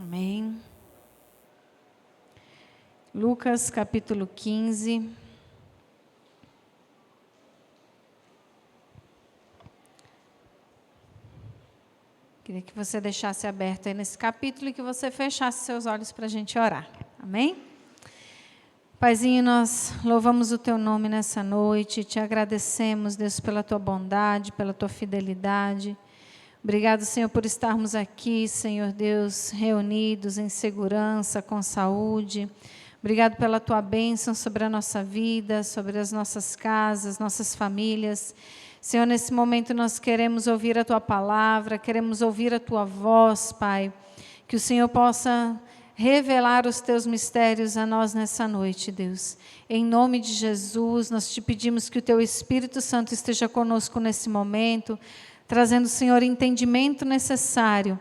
Amém. Lucas capítulo 15. Queria que você deixasse aberto aí nesse capítulo e que você fechasse seus olhos para a gente orar. Amém? Paizinho, nós louvamos o Teu nome nessa noite, te agradecemos, Deus, pela Tua bondade, pela Tua fidelidade. Obrigado, Senhor, por estarmos aqui, Senhor Deus, reunidos em segurança, com saúde. Obrigado pela Tua bênção sobre a nossa vida, sobre as nossas casas, nossas famílias. Senhor, nesse momento nós queremos ouvir a Tua palavra, queremos ouvir a Tua voz, Pai. Que o Senhor possa revelar os Teus mistérios a nós nessa noite, Deus. Em nome de Jesus, nós te pedimos que o Teu Espírito Santo esteja conosco nesse momento, trazendo, Senhor, entendimento necessário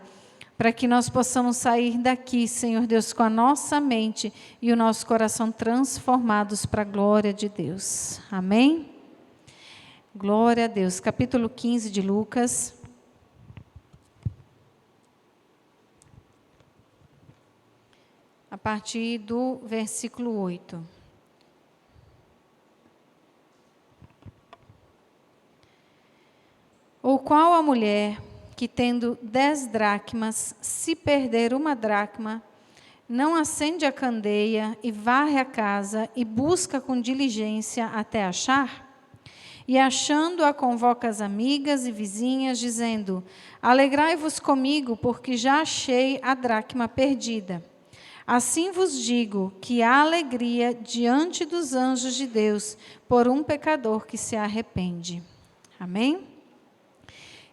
para que nós possamos sair daqui, Senhor Deus, com a nossa mente e o nosso coração transformados para a glória de Deus. Amém? Glória a Deus. Capítulo 15 de Lucas. A partir do versículo 8. Ou qual a mulher que, tendo 10 dracmas, se perder uma dracma, não acende a candeia e varre a casa e busca com diligência até achar? E achando-a, convoca as amigas e vizinhas, dizendo: alegrai-vos comigo, porque já achei a dracma perdida. Assim vos digo que há alegria diante dos anjos de Deus por um pecador que se arrepende. Amém?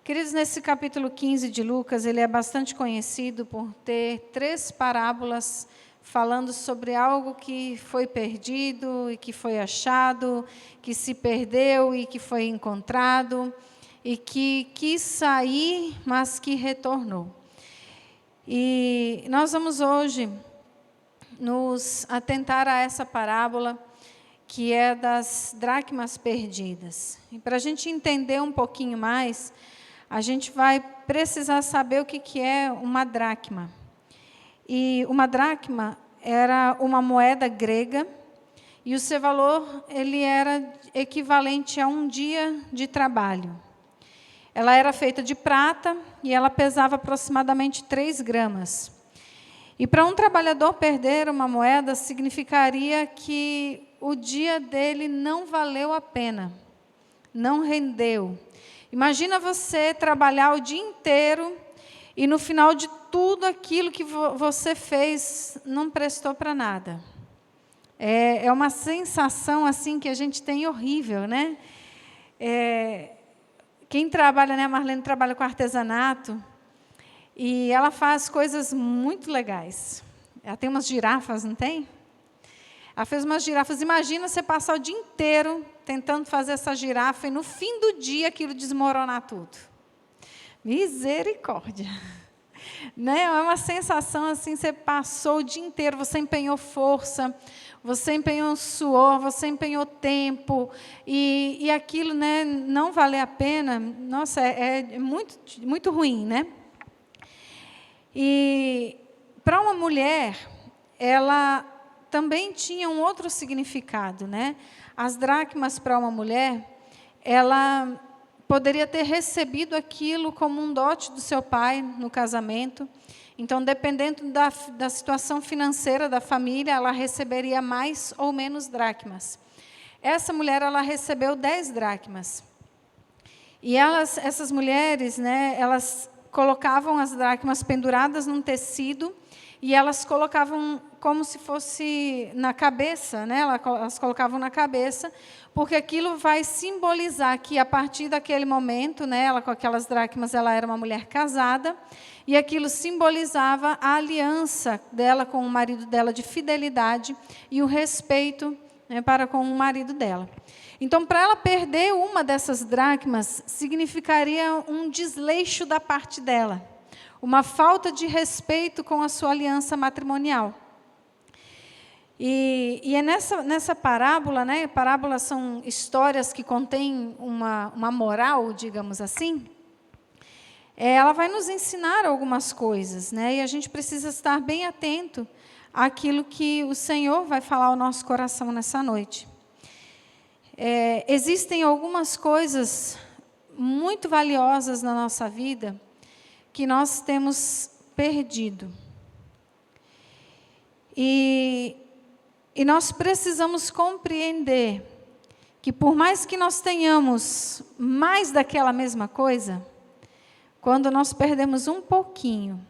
Queridos, nesse capítulo 15 de Lucas, ele é bastante conhecido por ter 3 parábolas falando sobre algo que foi perdido e que foi achado, que se perdeu e que foi encontrado, e que quis sair, mas que retornou. E nós vamos hoje nos atentar a essa parábola, que é das dracmas perdidas. E para a gente entender um pouquinho mais, a gente vai precisar saber o que é uma dracma. E uma dracma era uma moeda grega, e o seu valor ele era equivalente a um dia de trabalho. Ela era feita de prata e ela pesava aproximadamente 3 gramas. E para um trabalhador perder uma moeda significaria que o dia dele não valeu a pena, não rendeu. Imagina você trabalhar o dia inteiro e no final de tudo aquilo que você fez não prestou para nada. É uma sensação assim que a gente tem horrível, né? Quem trabalha, né? A Marlene trabalha com artesanato e ela faz coisas muito legais. Ela tem umas girafas, não tem? Ela fez umas girafas. Imagina você passar o dia inteiro tentando fazer essa girafa e no fim do dia aquilo desmoronar tudo. Misericórdia. Né? É uma sensação assim, você passou o dia inteiro, você empenhou força, você empenhou suor, você empenhou tempo, e aquilo, né, não valer a pena, nossa, é muito, muito ruim, né? E para uma mulher, ela também tinha um outro significado, né? As dracmas para uma mulher, ela poderia ter recebido aquilo como um dote do seu pai no casamento. Então, dependendo da situação financeira da família, ela receberia mais ou menos dracmas. Essa mulher, ela recebeu 10 dracmas. E essas mulheres, né, elas colocavam as dracmas penduradas num tecido e elas colocavam como se fosse na cabeça, né? Elas colocavam na cabeça, porque aquilo vai simbolizar que, a partir daquele momento, né, ela, com aquelas dracmas, ela era uma mulher casada, e aquilo simbolizava a aliança dela com o marido dela de fidelidade e o respeito, né, para com o marido dela. Então, para ela perder uma dessas dracmas, significaria um desleixo da parte dela, uma falta de respeito com a sua aliança matrimonial. E é nessa parábola, né? Parábolas são histórias que contêm uma moral, digamos assim. ela vai nos ensinar algumas coisas, né? E a gente precisa estar bem atento àquilo que o Senhor vai falar ao nosso coração nessa noite. Existem algumas coisas muito valiosas na nossa vida que nós temos perdido. E nós precisamos compreender que por mais que nós tenhamos mais daquela mesma coisa, quando nós perdemos um pouquinho,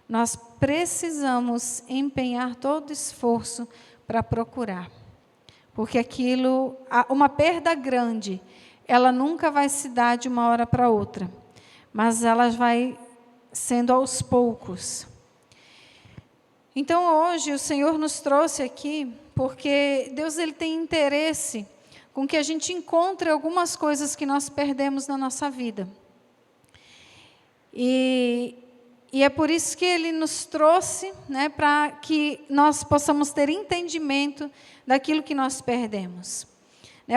nós precisamos empenhar todo o esforço para procurar. Porque aquilo, uma perda grande, ela nunca vai se dar de uma hora para outra, mas ela vai sendo aos poucos. Então, hoje, o Senhor nos trouxe aqui, porque Deus ele tem interesse com que a gente encontre algumas coisas que nós perdemos na nossa vida. E é por isso que Ele nos trouxe, né, para que nós possamos ter entendimento daquilo que nós perdemos.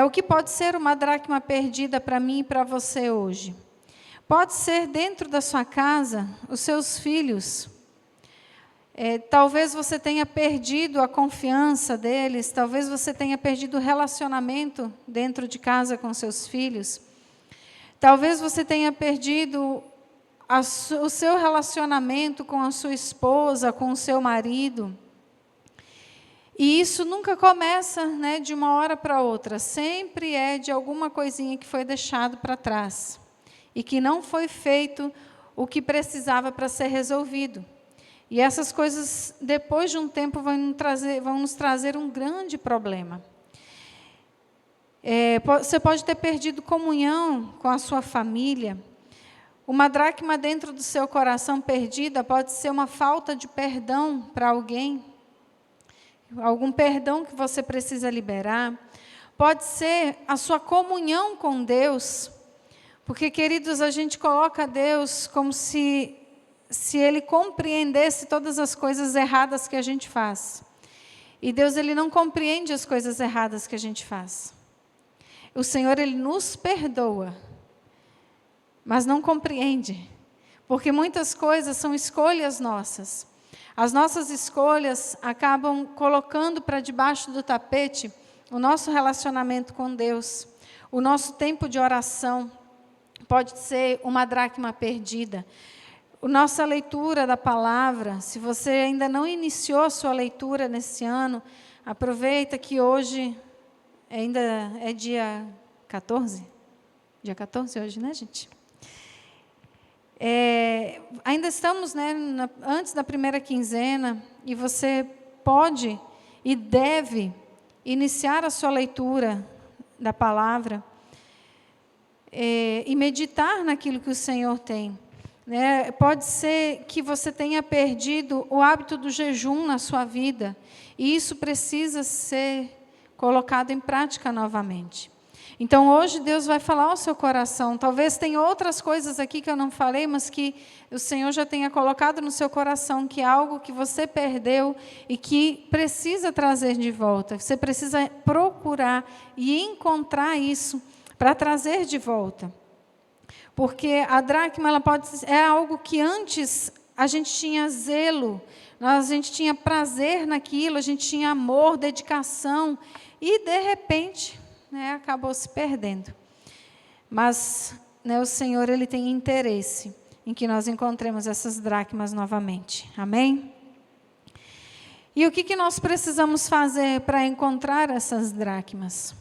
O que pode ser uma dracma perdida para mim e para você hoje? Pode ser dentro da sua casa, os seus filhos. Talvez você tenha perdido a confiança deles, talvez você tenha perdido o relacionamento dentro de casa com seus filhos. Talvez você tenha perdido o seu relacionamento com a sua esposa, com o seu marido. E isso nunca começa, né, de uma hora para outra, sempre é de alguma coisinha que foi deixado para trás e que não foi feito o que precisava para ser resolvido. E essas coisas, depois de um tempo, vão nos trazer um grande problema. Você pode ter perdido comunhão com a sua família. Uma dracma dentro do seu coração perdida pode ser uma falta de perdão para alguém, algum perdão que você precisa liberar. Pode ser a sua comunhão com Deus, porque, queridos, a gente coloca Deus como se Ele compreendesse todas as coisas erradas que a gente faz. E Deus, Ele não compreende as coisas erradas que a gente faz. O Senhor, Ele nos perdoa, mas não compreende, porque muitas coisas são escolhas nossas. As nossas escolhas acabam colocando para debaixo do tapete o nosso relacionamento com Deus. O nosso tempo de oração pode ser uma dracma perdida. A nossa leitura da palavra, se você ainda não iniciou a sua leitura nesse ano, aproveita que hoje ainda é dia 14? Dia 14 hoje, né, gente? Ainda estamos, né, antes da primeira quinzena, e você pode e deve iniciar a sua leitura da palavra e meditar naquilo que o Senhor tem. Pode ser que você tenha perdido o hábito do jejum na sua vida, e isso precisa ser colocado em prática novamente. Então, hoje, Deus vai falar ao seu coração. Talvez tenha outras coisas aqui que eu não falei, mas que o Senhor já tenha colocado no seu coração, que é algo que você perdeu e que precisa trazer de volta. Você precisa procurar e encontrar isso para trazer de volta. Porque a dracma é algo que antes a gente tinha zelo, a gente tinha prazer naquilo, a gente tinha amor, dedicação, e de repente, acabou se perdendo. Mas o Senhor, Ele tem interesse em que nós encontremos essas dracmas novamente. Amém? E o que nós precisamos fazer para encontrar essas dracmas?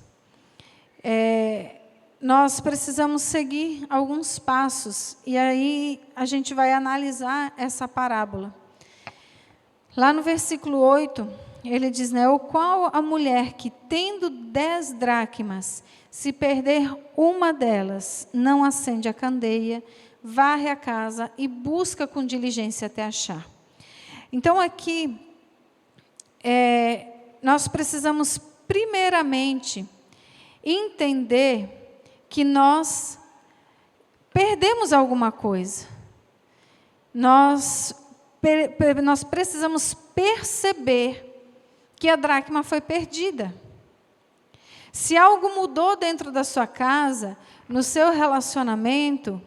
Nós precisamos seguir alguns passos, e aí a gente vai analisar essa parábola. Lá no versículo 8, ele diz, o qual a mulher que, tendo 10 dracmas, se perder uma delas, não acende a candeia, varre a casa e busca com diligência até achar. Então, aqui, nós precisamos, primeiramente, entender que nós perdemos alguma coisa. Nós precisamos perceber que a dracma foi perdida. Se algo mudou dentro da sua casa, no seu relacionamento,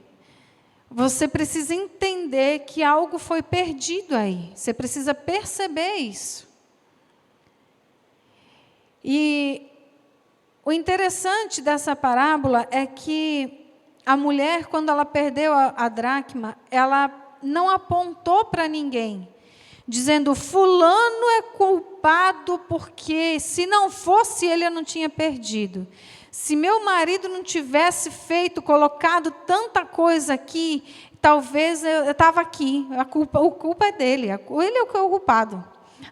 você precisa entender que algo foi perdido aí. Você precisa perceber isso. E o interessante dessa parábola é que a mulher, quando ela perdeu a dracma, ela não apontou para ninguém, dizendo, fulano é culpado porque se não fosse ele, eu não tinha perdido. Se meu marido não tivesse colocado tanta coisa aqui, talvez eu estava aqui. A culpa é dele, ele é o culpado.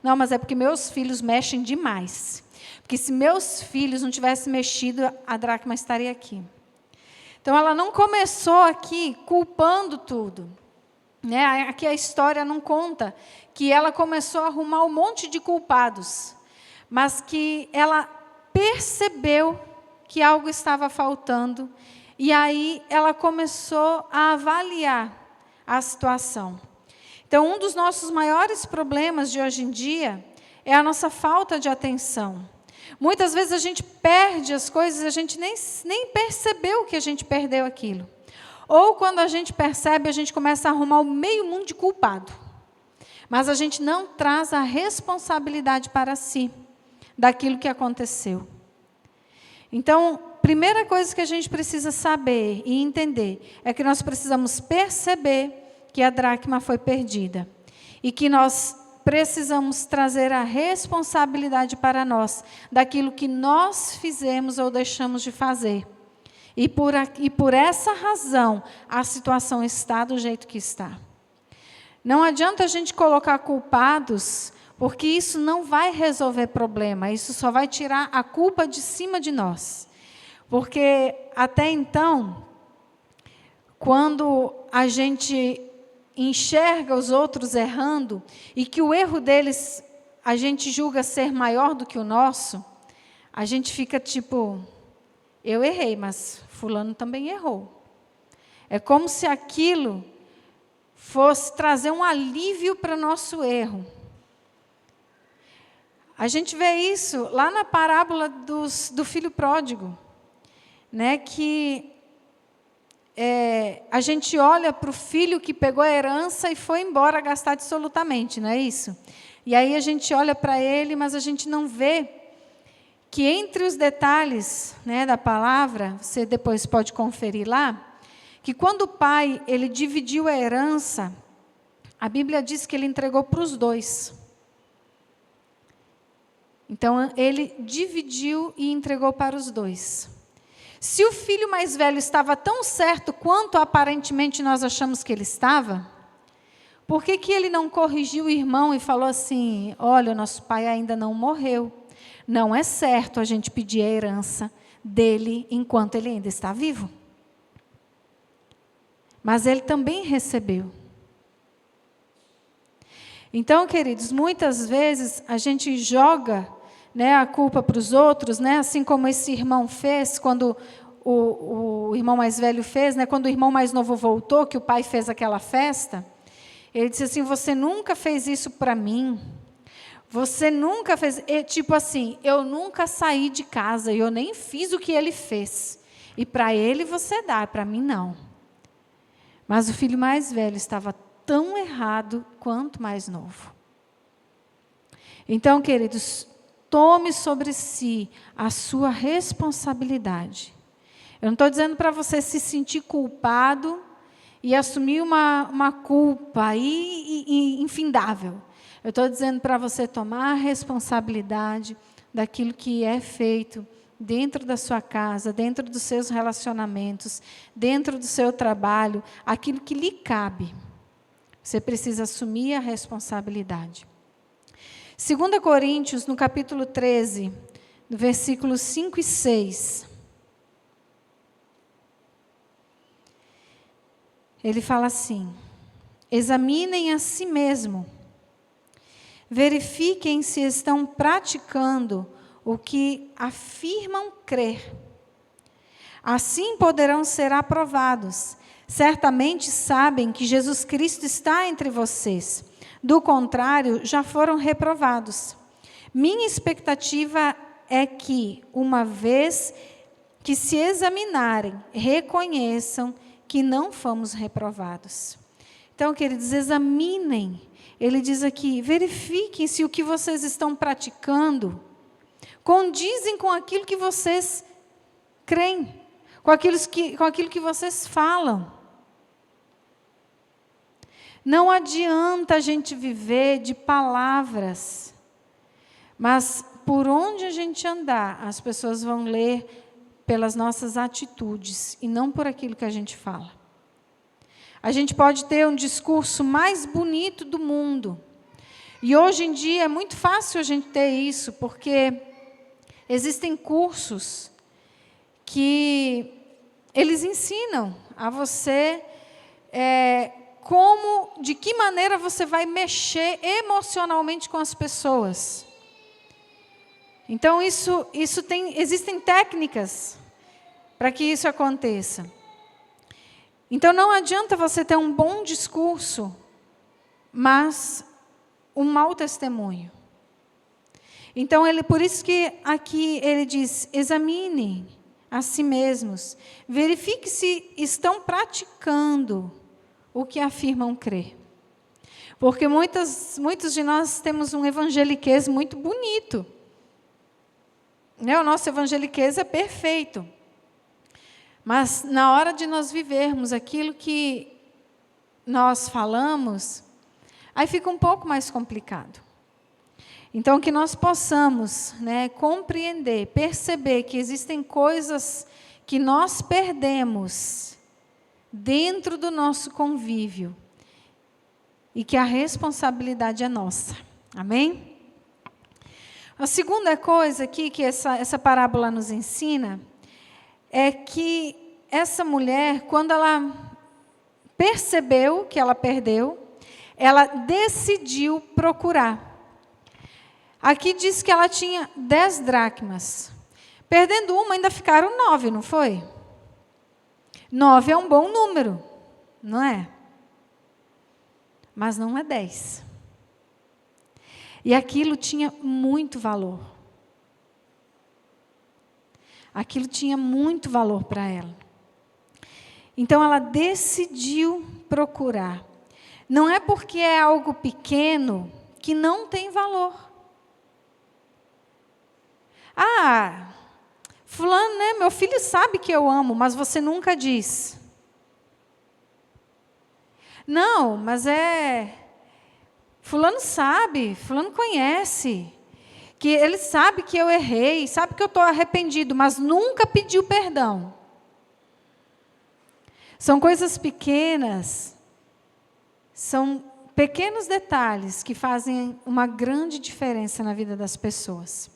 Não, mas é porque meus filhos mexem demais. Porque se meus filhos não tivessem mexido, a dracma estaria aqui. Então, ela não começou aqui culpando tudo. Aqui a história não conta que ela começou a arrumar um monte de culpados, mas que ela percebeu que algo estava faltando, e aí ela começou a avaliar a situação. Então, um dos nossos maiores problemas de hoje em dia é a nossa falta de atenção. Muitas vezes a gente perde as coisas, a gente nem percebeu que a gente perdeu aquilo. Ou quando a gente percebe, a gente começa a arrumar o meio mundo de culpado. Mas a gente não traz a responsabilidade para si daquilo que aconteceu. Então, primeira coisa que a gente precisa saber e entender é que nós precisamos perceber que a dracma foi perdida. E que nós precisamos trazer a responsabilidade para nós daquilo que nós fizemos ou deixamos de fazer. E por essa razão, a situação está do jeito que está. Não adianta a gente colocar culpados, porque isso não vai resolver problema, isso só vai tirar a culpa de cima de nós. Porque até então, quando a gente enxerga os outros errando, e que o erro deles a gente julga ser maior do que o nosso, a gente fica tipo, eu errei, mas fulano também errou. É como se aquilo fosse trazer um alívio para o nosso erro. A gente vê isso lá na parábola do filho pródigo, que a gente olha para o filho que pegou a herança e foi embora gastar absolutamente, não é isso? E aí a gente olha para ele, mas a gente não vê que entre os detalhes da palavra, você depois pode conferir lá, que quando o pai ele dividiu a herança, a Bíblia diz que ele entregou para os dois. Então, ele dividiu e entregou para os dois. Se o filho mais velho estava tão certo quanto aparentemente nós achamos que ele estava, por que ele não corrigiu o irmão e falou assim, olha, o nosso pai ainda não morreu. Não é certo a gente pedir a herança dele enquanto ele ainda está vivo. Mas ele também recebeu. Então, queridos, muitas vezes a gente joga a culpa para os outros, assim como esse irmão fez, quando o irmão mais velho fez, quando o irmão mais novo voltou, que o pai fez aquela festa, ele disse assim, você nunca fez isso para mim, você nunca fez, tipo assim, eu nunca saí de casa, eu nem fiz o que ele fez, e para ele você dá, para mim não. Mas o filho mais velho estava tão errado quanto mais novo. Então, queridos, tome sobre si a sua responsabilidade. Eu não estou dizendo para você se sentir culpado e assumir uma culpa infindável. Eu estou dizendo para você tomar a responsabilidade daquilo que é feito dentro da sua casa, dentro dos seus relacionamentos, dentro do seu trabalho, aquilo que lhe cabe. Você precisa assumir a responsabilidade. 2 Coríntios, no capítulo 13, no versículos 5 e 6. Ele fala assim, examinem a si mesmo, verifiquem se estão praticando o que afirmam crer. Assim poderão ser aprovados. Certamente sabem que Jesus Cristo está entre vocês. Do contrário, já foram reprovados. Minha expectativa é que, uma vez que se examinarem, reconheçam que não fomos reprovados. Então, queridos, examinem. Ele diz aqui, verifiquem se o que vocês estão praticando condizem com aquilo que vocês creem, com aquilo que vocês falam. Não adianta a gente viver de palavras, mas por onde a gente andar, as pessoas vão ler pelas nossas atitudes e não por aquilo que a gente fala. A gente pode ter um discurso mais bonito do mundo. E hoje em dia é muito fácil a gente ter isso, porque existem cursos que eles ensinam a você de que maneira você vai mexer emocionalmente com as pessoas. Então, existem técnicas para que isso aconteça. Então, não adianta você ter um bom discurso, mas um mau testemunho. Então, por isso que aqui ele diz, examinem a si mesmos, verifique se estão praticando o que afirmam crer. Porque muitos de nós temos um evangeliquez muito bonito. O nosso evangeliquez é perfeito. Mas na hora de nós vivermos aquilo que nós falamos, aí fica um pouco mais complicado. Então, que nós possamos compreender, perceber que existem coisas que nós perdemos dentro do nosso convívio e que a responsabilidade é nossa. Amém? A segunda coisa aqui que essa parábola nos ensina é que essa mulher, quando ela percebeu que ela perdeu, ela decidiu procurar. Aqui diz que ela tinha 10 dracmas. Perdendo uma, ainda ficaram 9, não foi? 9 é um bom número, não é? Mas não é 10. E aquilo tinha muito valor. Aquilo tinha muito valor para ela. Então, ela decidiu procurar. Não é porque é algo pequeno que não tem valor. Fulano, meu filho sabe que eu amo, mas você nunca diz. Não, mas fulano sabe, fulano conhece, que ele sabe que eu errei, sabe que eu estou arrependido, mas nunca pediu perdão. São coisas pequenas, são pequenos detalhes que fazem uma grande diferença na vida das pessoas.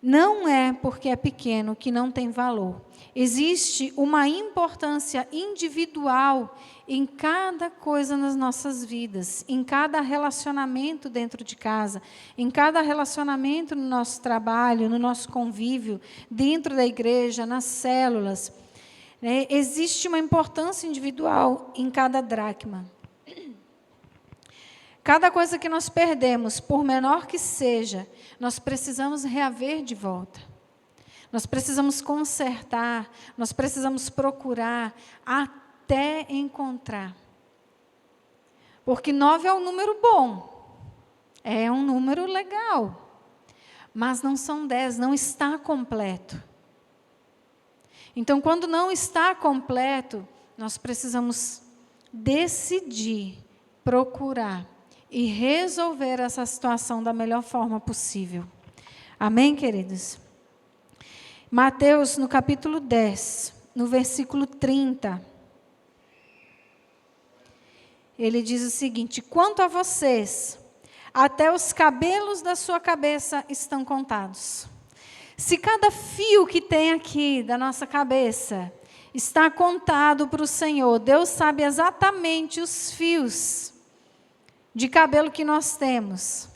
Não é porque é pequeno que não tem valor. Existe uma importância individual em cada coisa nas nossas vidas, em cada relacionamento dentro de casa, em cada relacionamento no nosso trabalho, no nosso convívio, dentro da igreja, nas células. Existe uma importância individual em cada dracma. Cada coisa que nós perdemos, por menor que seja, nós precisamos reaver de volta. Nós precisamos consertar, nós precisamos procurar até encontrar. Porque 9 é um número bom, é um número legal, mas não são 10, não está completo. Então, quando não está completo, nós precisamos decidir, procurar e resolver essa situação da melhor forma possível. Amém, queridos? Mateus, no capítulo 10, no versículo 30, ele diz o seguinte: quanto a vocês, até os cabelos da sua cabeça estão contados. Se cada fio que tem aqui da nossa cabeça está contado para o Senhor, Deus sabe exatamente os fios de cabelo que nós temos.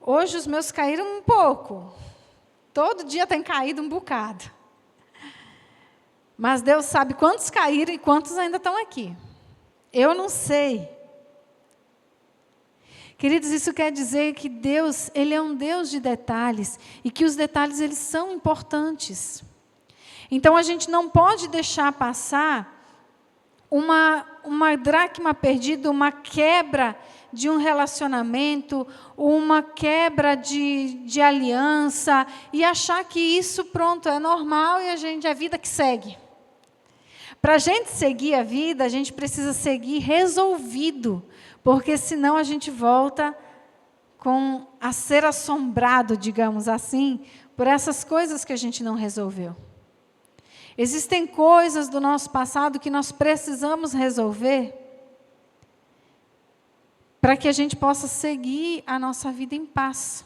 Hoje os meus caíram um pouco. Todo dia tem caído um bocado. Mas Deus sabe quantos caíram e quantos ainda estão aqui. Eu não sei. Queridos, isso quer dizer que Deus, Ele é um Deus de detalhes. E que os detalhes, eles são importantes. Então, a gente não pode deixar passar uma dracma perdida, uma quebra de um relacionamento, uma quebra de aliança, e achar que isso, pronto, é normal e é a vida que segue. Para a gente seguir a vida, a gente precisa seguir resolvido, porque senão a gente volta a ser assombrado, digamos assim, por essas coisas que a gente não resolveu. Existem coisas do nosso passado que nós precisamos resolver para que a gente possa seguir a nossa vida em paz.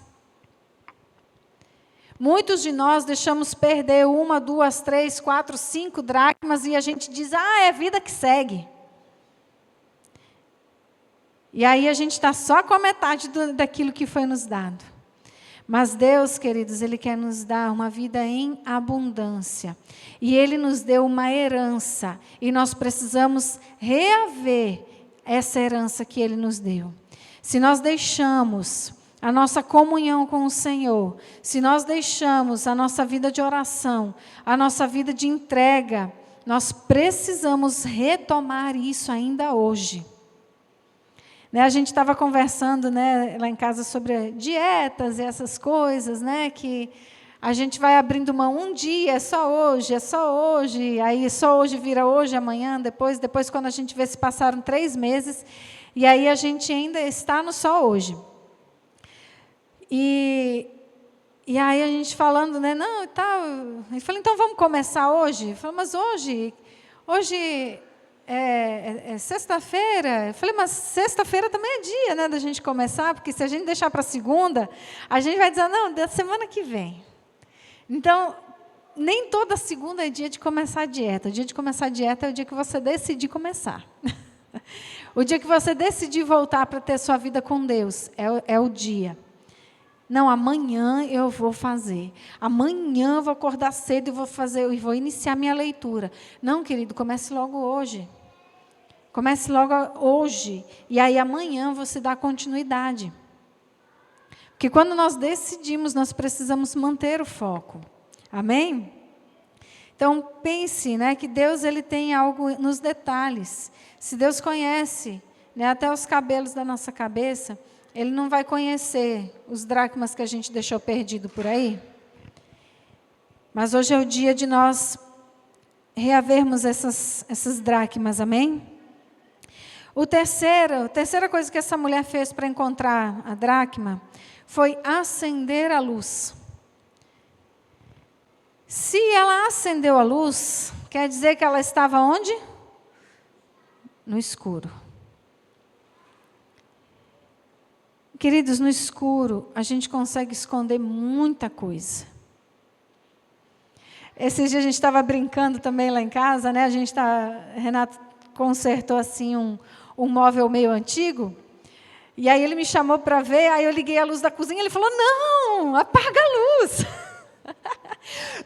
Muitos de nós deixamos perder 1, 2, 3, 4, 5 dracmas e a gente diz, é a vida que segue. E aí a gente está só com a metade daquilo que foi nos dado. Mas Deus, queridos, Ele quer nos dar uma vida em abundância. E Ele nos deu uma herança. E nós precisamos reaver essa herança que Ele nos deu. Se nós deixamos a nossa comunhão com o Senhor, se nós deixamos a nossa vida de oração, a nossa vida de entrega, nós precisamos retomar isso ainda hoje. A gente estava conversando, lá em casa sobre dietas e essas coisas, que a gente vai abrindo mão um dia, é só hoje, aí só hoje vira hoje, amanhã, depois quando a gente vê se passaram 3 meses, e aí a gente ainda está no só hoje. E aí a gente falando, não, e tal, eu falei, então vamos começar hoje? Eu falei, mas hoje é sexta-feira. Eu falei, mas sexta-feira também é dia, da gente começar, porque se a gente deixar para segunda, a gente vai dizer, não, da semana que vem. Então, nem toda segunda é dia de começar a dieta. O dia de começar a dieta é o dia que você decidir começar. O dia que você decidir voltar para ter sua vida com Deus, é o dia. Não, amanhã eu vou fazer. Amanhã eu vou acordar cedo e vou iniciar minha leitura. Não, querido, comece logo hoje. Comece logo hoje. E aí amanhã você dá continuidade. Porque quando nós decidimos, nós precisamos manter o foco. Amém? Então pense, que Deus ele tem algo nos detalhes. Se Deus conhece, até os cabelos da nossa cabeça, Ele não vai conhecer os dracmas que a gente deixou perdido por aí? Mas hoje é o dia de nós reavermos essas dracmas, amém? A terceira coisa que essa mulher fez para encontrar a dracma foi acender a luz. Se ela acendeu a luz, quer dizer que ela estava onde? No escuro. Queridos, no escuro, a gente consegue esconder muita coisa. Esses dias a gente estava brincando também lá em casa, Renato consertou assim um móvel meio antigo, e aí ele me chamou para ver, aí eu liguei a luz da cozinha, ele falou, não, apaga a luz.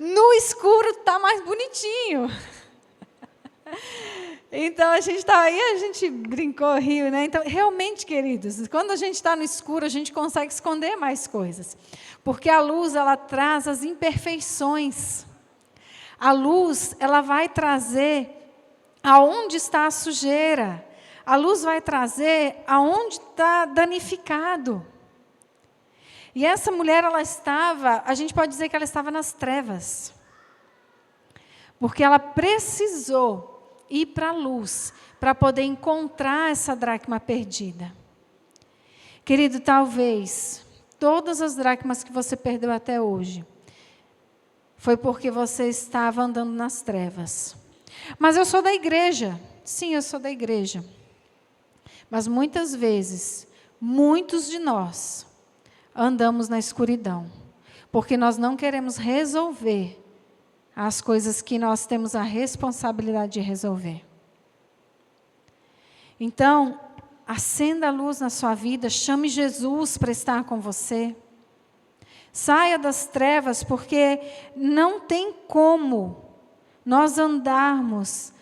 No escuro está mais bonitinho. Então, a gente estava aí, a gente brincou, riu, Então, realmente, queridos, quando a gente está no escuro, a gente consegue esconder mais coisas. Porque a luz, ela traz as imperfeições. A luz, ela vai trazer aonde está a sujeira. A luz vai trazer aonde está danificado. E essa mulher, a gente pode dizer que ela estava nas trevas. Porque ela precisou ir para a luz, para poder encontrar essa dracma perdida. Querido, talvez todas as dracmas que você perdeu até hoje, foi porque você estava andando nas trevas. Mas eu sou da igreja. Sim, eu sou da igreja. Mas muitas vezes, muitos de nós andamos na escuridão, porque nós não queremos resolver as coisas que nós temos a responsabilidade de resolver. Então, acenda a luz na sua vida, chame Jesus para estar com você. Saia das trevas, porque não tem como nós andarmos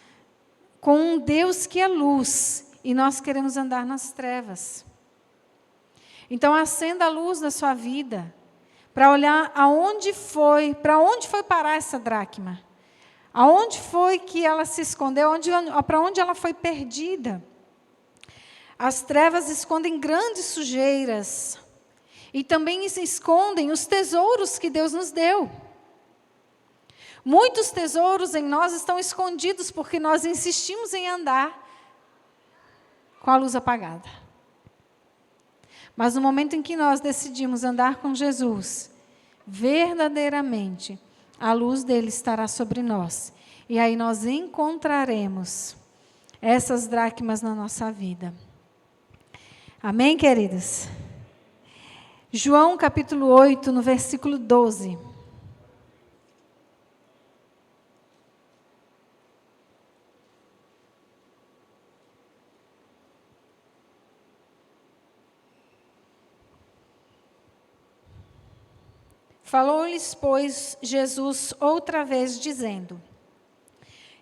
com um Deus que é luz e nós queremos andar nas trevas. Então, acenda a luz na sua vida, para olhar para onde foi parar essa dracma. Aonde foi que ela se escondeu? Para onde ela foi perdida? As trevas escondem grandes sujeiras e também escondem os tesouros que Deus nos deu. Muitos tesouros em nós estão escondidos porque nós insistimos em andar com a luz apagada. Mas no momento em que nós decidimos andar com Jesus, verdadeiramente, a luz dele estará sobre nós. E aí nós encontraremos essas dracmas na nossa vida. Amém, queridos? João capítulo 8, no versículo 12. Falou-lhes, pois, Jesus outra vez, dizendo: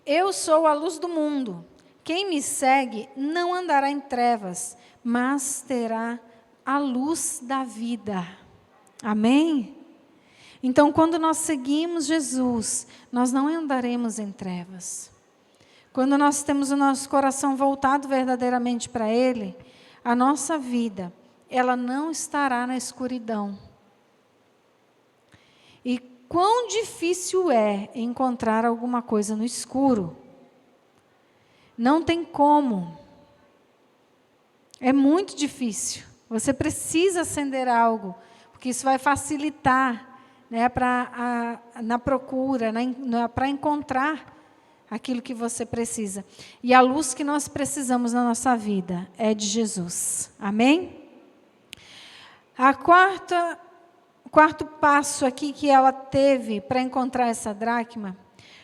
Eu sou a luz do mundo. Quem me segue não andará em trevas, mas terá a luz da vida. Amém? Então, quando nós seguimos Jesus, nós não andaremos em trevas. Quando nós temos o nosso coração voltado verdadeiramente para Ele, a nossa vida, ela não estará na escuridão. E quão difícil é encontrar alguma coisa no escuro. Não tem como. É muito difícil. Você precisa acender algo, porque isso vai facilitar, né, na procura, para encontrar aquilo que você precisa. E a luz que nós precisamos na nossa vida é de Jesus. Amém? O quarto passo aqui que ela teve para encontrar essa dracma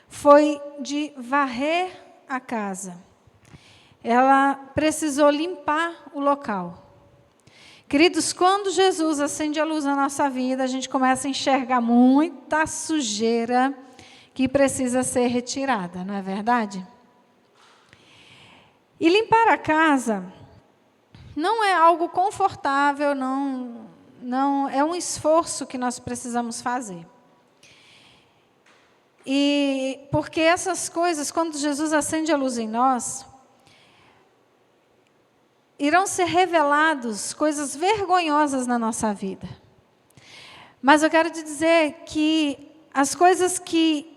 foi de varrer a casa. Ela precisou limpar o local. Queridos, quando Jesus acende a luz na nossa vida, a gente começa a enxergar muita sujeira que precisa ser retirada, não é verdade? E limpar a casa não é algo confortável, não é um esforço que nós precisamos fazer. E porque essas coisas, quando Jesus acende a luz em nós, irão ser reveladas coisas vergonhosas na nossa vida. Mas eu quero te dizer que as coisas que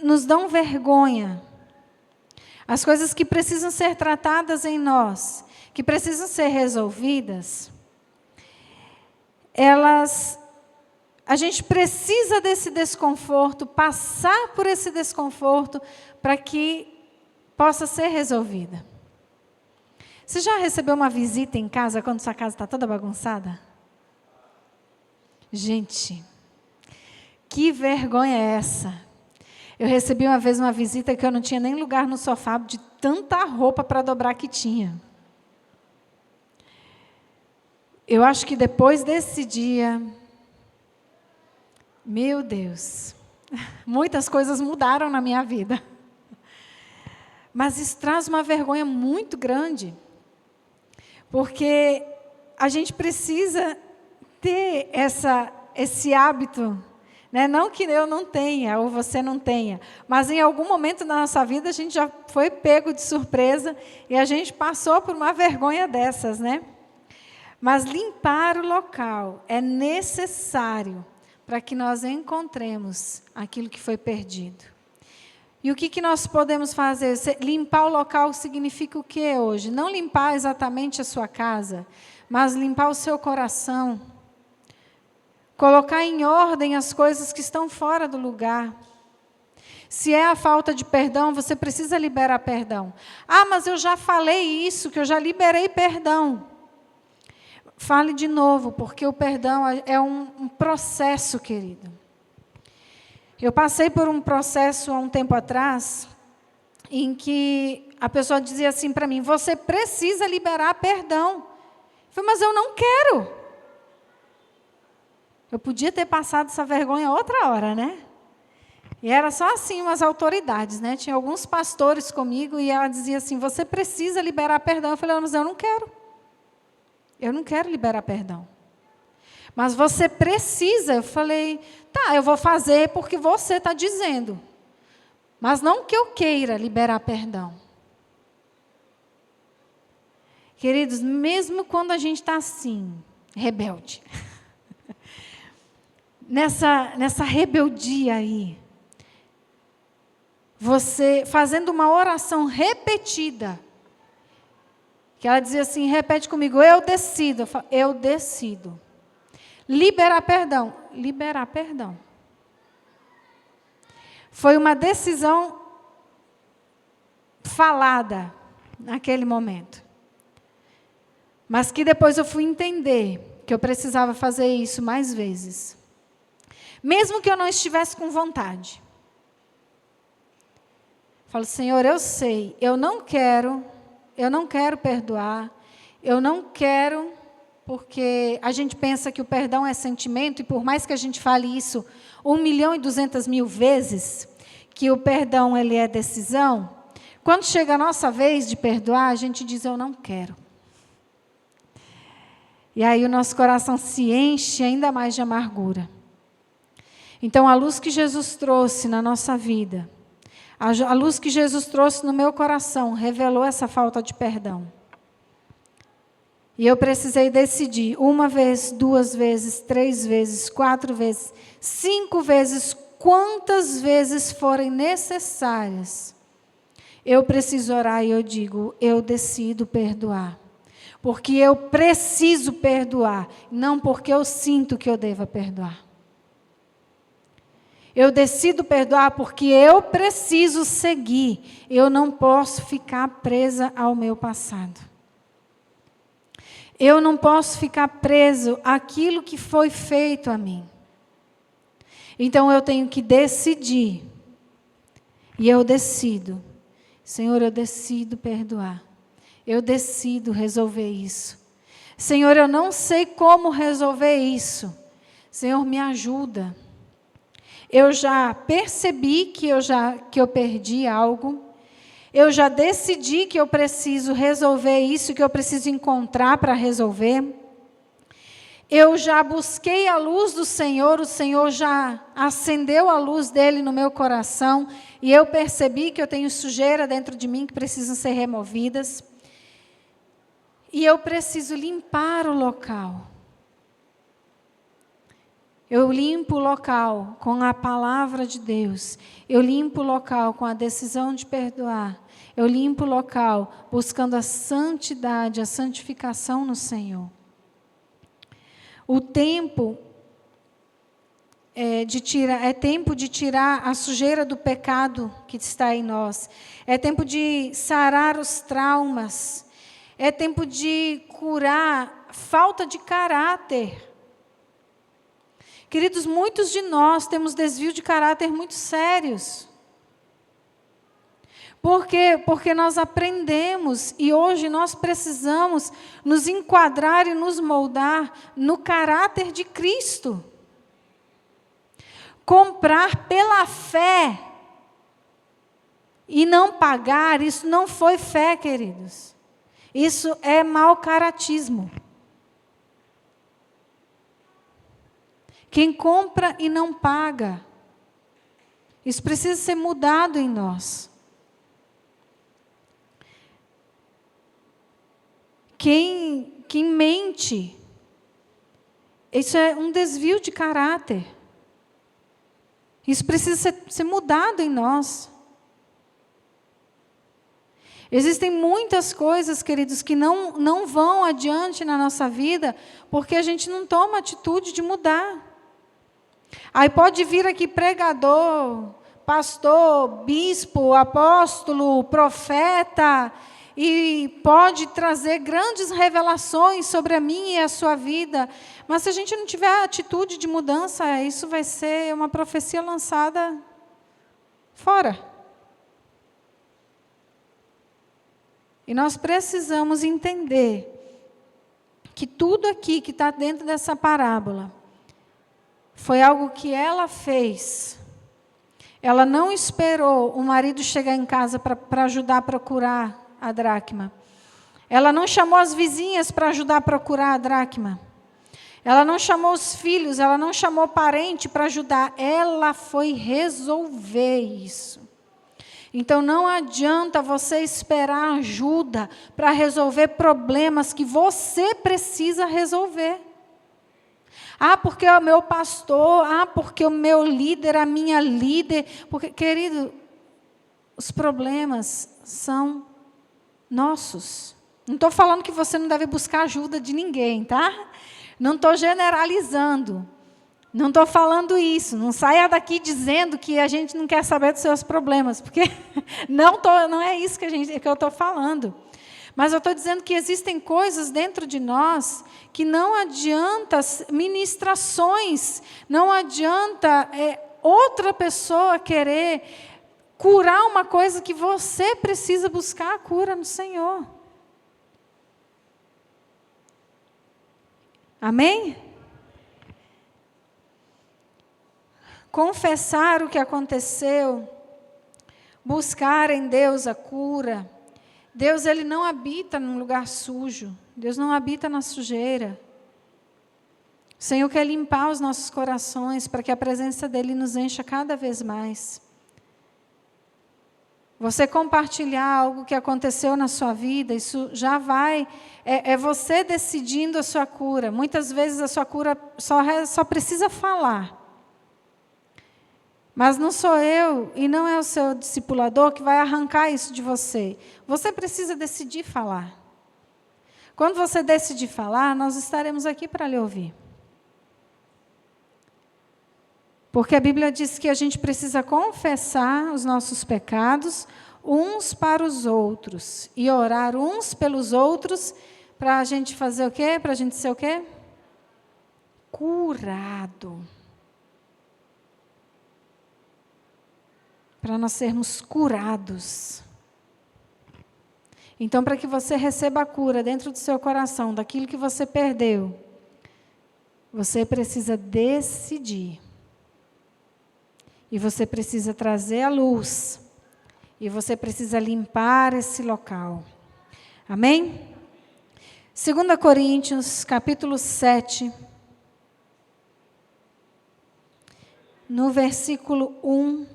nos dão vergonha, as coisas que precisam ser tratadas em nós, que precisam ser resolvidas, a gente precisa desse desconforto, passar por esse desconforto para que possa ser resolvida. Você já recebeu uma visita em casa quando sua casa está toda bagunçada? Gente, que vergonha é essa? Eu recebi uma vez uma visita que eu não tinha nem lugar no sofá de tanta roupa para dobrar que tinha. Eu acho que depois desse dia, meu Deus, muitas coisas mudaram na minha vida. Mas isso traz uma vergonha muito grande. Porque a gente precisa ter esse hábito, né? Não que eu não tenha, ou você não tenha, mas em algum momento da nossa vida a gente já foi pego de surpresa e a gente passou por uma vergonha dessas, né? Mas limpar o local é necessário para que nós encontremos aquilo que foi perdido. E o que nós podemos fazer? Limpar o local significa o que hoje? Não limpar exatamente a sua casa, mas limpar o seu coração. Colocar em ordem as coisas que estão fora do lugar. Se é a falta de perdão, você precisa liberar perdão. Ah, mas eu já falei isso, que eu já liberei perdão. Fale de novo, porque o perdão é um processo, querido. Eu passei por um processo há um tempo atrás, em que a pessoa dizia assim para mim: você precisa liberar perdão. Eu falei: mas eu não quero. Eu podia ter passado essa vergonha outra hora, né? E era só assim umas autoridades, né? Tinha alguns pastores comigo e ela dizia assim: você precisa liberar perdão. Eu falei: mas eu não quero. Eu não quero liberar perdão. Mas você precisa. Eu falei: tá, eu vou fazer porque você está dizendo. Mas não que eu queira liberar perdão. Queridos, mesmo quando a gente está assim, rebelde, nessa rebeldia aí, você fazendo uma oração repetida, que ela dizia assim, repete comigo, eu decido. Eu falo, eu decido. Liberar perdão. Liberar perdão. Foi uma decisão falada naquele momento. Mas que depois eu fui entender que eu precisava fazer isso mais vezes. Mesmo que eu não estivesse com vontade. Falo, Senhor, eu sei, eu não quero perdoar, eu não quero, porque a gente pensa que o perdão é sentimento, e por mais que a gente fale isso 1.200.000 vezes, que o perdão ele é decisão, quando chega a nossa vez de perdoar, a gente diz, eu não quero. E aí o nosso coração se enche ainda mais de amargura. Então, a luz que Jesus trouxe na nossa vida, a luz que Jesus trouxe no meu coração, revelou essa falta de perdão. E eu precisei decidir 1 vez, 2 vezes, 3 vezes, 4 vezes, 5 vezes, quantas vezes forem necessárias. Eu preciso orar e eu digo, eu decido perdoar. Porque eu preciso perdoar, não porque eu sinto que eu deva perdoar. Eu decido perdoar porque eu preciso seguir. Eu não posso ficar presa ao meu passado. Eu não posso ficar preso àquilo que foi feito a mim. Então eu tenho que decidir. E eu decido. Senhor, eu decido perdoar. Eu decido resolver isso. Senhor, eu não sei como resolver isso. Senhor, me ajuda. Eu já percebi que eu perdi algo. Eu já decidi que eu preciso resolver isso, que eu preciso encontrar para resolver. Eu já busquei a luz do Senhor, o Senhor já acendeu a luz dele no meu coração, e eu percebi que eu tenho sujeira dentro de mim que precisam ser removidas. E eu preciso limpar o local. Eu limpo o local com a palavra de Deus. Eu limpo o local com a decisão de perdoar. Eu limpo o local buscando a santidade, a santificação no Senhor. O tempo é tempo de tirar a sujeira do pecado que está em nós. É tempo de sarar os traumas. É tempo de curar falta de caráter. Queridos, muitos de nós temos desvio de caráter muito sérios. Por quê? Porque nós aprendemos e hoje nós precisamos nos enquadrar e nos moldar no caráter de Cristo. Comprar pela fé e não pagar, isso não foi fé, queridos. Isso é mau caratismo. Quem compra e não paga, isso precisa ser mudado em nós. Quem mente, isso é um desvio de caráter. Isso precisa ser mudado em nós. Existem muitas coisas, queridos, que não vão adiante na nossa vida, porque a gente não toma atitude de mudar. Aí pode vir aqui pregador, pastor, bispo, apóstolo, profeta, e pode trazer grandes revelações sobre a minha e a sua vida, mas se a gente não tiver atitude de mudança, isso vai ser uma profecia lançada fora. E nós precisamos entender que tudo aqui que está dentro dessa parábola foi algo que ela fez. Ela não esperou o marido chegar em casa para ajudar a procurar a dracma. Ela não chamou as vizinhas para ajudar a procurar a dracma. Ela não chamou os filhos, ela não chamou parente para ajudar. Ela foi resolver isso. Então não adianta você esperar ajuda para resolver problemas que você precisa resolver. Ah, porque o meu pastor, porque o meu líder, a minha líder. Porque, querido, os problemas são nossos. Não estou falando que você não deve buscar ajuda de ninguém, tá? Não estou generalizando. Não estou falando isso. Não saia daqui dizendo que a gente não quer saber dos seus problemas, porque não é isso que eu estou falando. Mas eu estou dizendo que existem coisas dentro de nós que não adianta ministrações, não adianta outra pessoa querer curar uma coisa que você precisa buscar a cura no Senhor. Amém? Confessar o que aconteceu, buscar em Deus a cura. Deus, Ele não habita num lugar sujo. Deus não habita na sujeira. O Senhor quer limpar os nossos corações para que a presença dEle nos encha cada vez mais. Você compartilhar algo que aconteceu na sua vida, isso já vai... É você decidindo a sua cura. Muitas vezes a sua cura só precisa falar. Mas não sou eu e não é o seu discipulador que vai arrancar isso de você. Você precisa decidir falar. Quando você decidir falar, nós estaremos aqui para lhe ouvir. Porque a Bíblia diz que a gente precisa confessar os nossos pecados uns para os outros. E orar uns pelos outros para a gente fazer o quê? Para a gente ser o quê? Curado. Para nós sermos curados. Então, para que você receba a cura dentro do seu coração, daquilo que você perdeu, você precisa decidir. E você precisa trazer a luz. E você precisa limpar esse local. Amém? 2 Coríntios, capítulo 7, no versículo 1,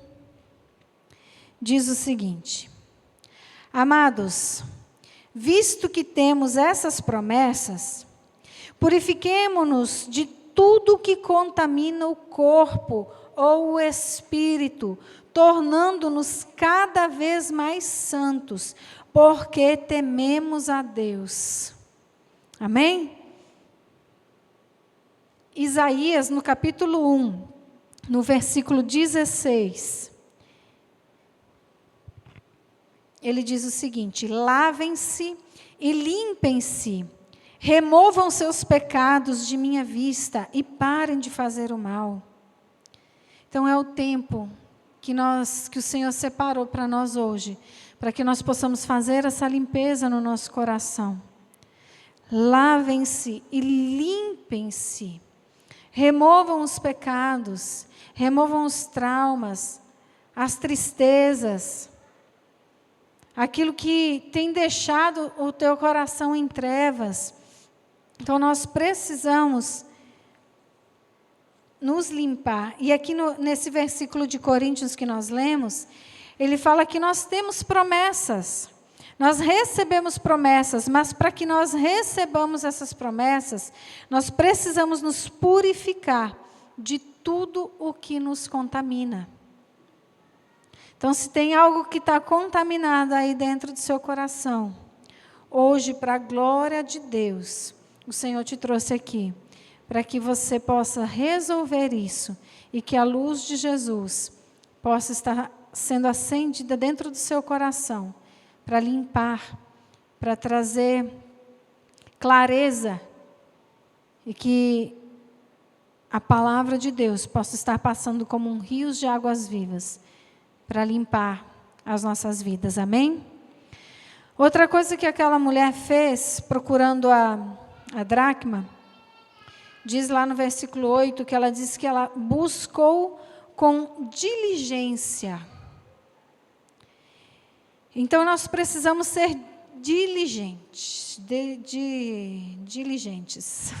diz o seguinte: Amados, visto que temos essas promessas, purifiquemo-nos de tudo que contamina o corpo ou o espírito, tornando-nos cada vez mais santos, porque tememos a Deus. Amém? Isaías, no capítulo 1, no versículo 16, ele diz o seguinte: lavem-se e limpem-se, removam seus pecados de minha vista e parem de fazer o mal. Então é o tempo que o Senhor separou para nós hoje, para que nós possamos fazer essa limpeza no nosso coração. Lavem-se e limpem-se, removam os pecados, removam os traumas, as tristezas, aquilo que tem deixado o teu coração em trevas. Então nós precisamos nos limpar. E aqui nesse versículo de Coríntios que nós lemos, ele fala que nós temos promessas. Nós recebemos promessas, mas para que nós recebamos essas promessas, nós precisamos nos purificar de tudo o que nos contamina. Então, se tem algo que está contaminado aí dentro do seu coração, hoje, para a glória de Deus, o Senhor te trouxe aqui, para que você possa resolver isso e que a luz de Jesus possa estar sendo acendida dentro do seu coração, para limpar, para trazer clareza e que a palavra de Deus possa estar passando como um rio de águas vivas para limpar as nossas vidas. Amém? Outra coisa que aquela mulher fez, procurando a dracma, diz lá no versículo 8, que ela diz que ela buscou com diligência. Então, nós precisamos ser diligentes. Diligentes.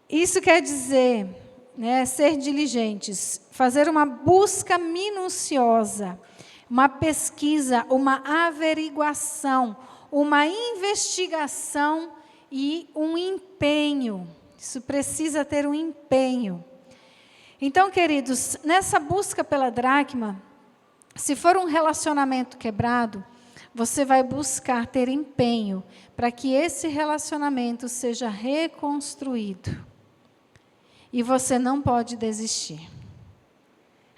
Isso quer dizer né, ser diligentes, fazer uma busca minuciosa, uma pesquisa, uma averiguação, uma investigação e um empenho. Isso precisa ter um empenho. Então, queridos, nessa busca pela dracma, se for um relacionamento quebrado, você vai buscar ter empenho para que esse relacionamento seja reconstruído. E você não pode desistir.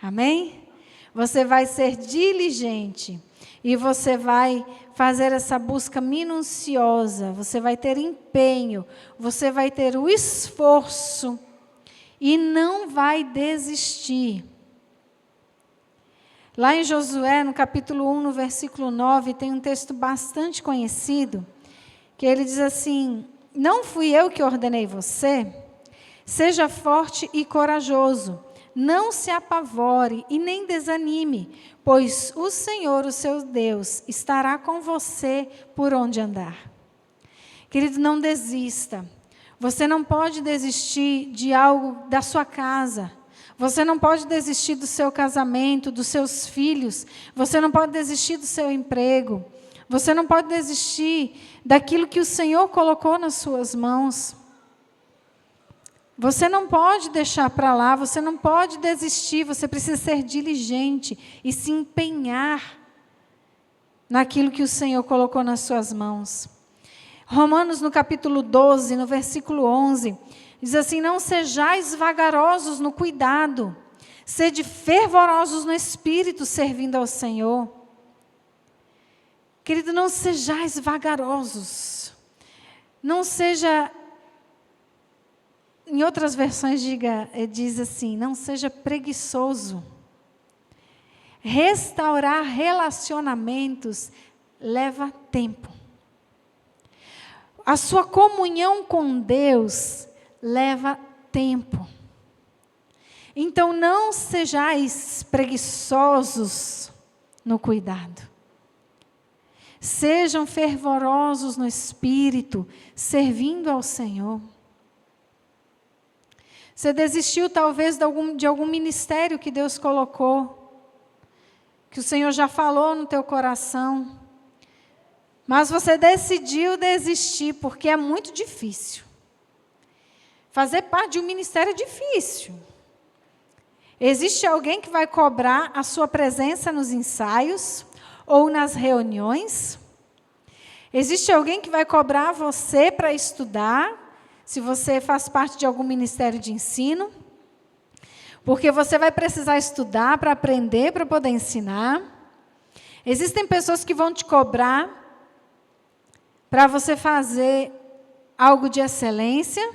Amém? Você vai ser diligente e você vai fazer essa busca minuciosa, você vai ter empenho, você vai ter o esforço e não vai desistir. Lá em Josué, no capítulo 1, no versículo 9, tem um texto bastante conhecido, que ele diz assim: não fui eu que ordenei você? Seja forte e corajoso, não se apavore e nem desanime, pois o Senhor, o seu Deus, estará com você por onde andar. Querido, não desista. Você não pode desistir de algo da sua casa. Você não pode desistir do seu casamento, dos seus filhos. Você não pode desistir do seu emprego. Você não pode desistir daquilo que o Senhor colocou nas suas mãos. Você não pode deixar para lá, você não pode desistir, você precisa ser diligente e se empenhar naquilo que o Senhor colocou nas suas mãos. Romanos, no capítulo 12, no versículo 11, diz assim: não sejais vagarosos no cuidado, sede fervorosos no espírito, servindo ao Senhor. Querido, não sejais vagarosos. Não seja, em outras versões diz assim, não seja preguiçoso. Restaurar relacionamentos leva tempo. A sua comunhão com Deus leva tempo. Então não sejais preguiçosos no cuidado. Sejam fervorosos no espírito, servindo ao Senhor. Você desistiu talvez de algum ministério que Deus colocou, que o Senhor já falou no teu coração, mas você decidiu desistir porque é muito difícil. Fazer parte de um ministério é difícil. Existe alguém que vai cobrar a sua presença nos ensaios ou nas reuniões? Existe alguém que vai cobrar você para estudar, se você faz parte de algum ministério de ensino? Porque você vai precisar estudar para aprender, para poder ensinar. Existem pessoas que vão te cobrar para você fazer algo de excelência.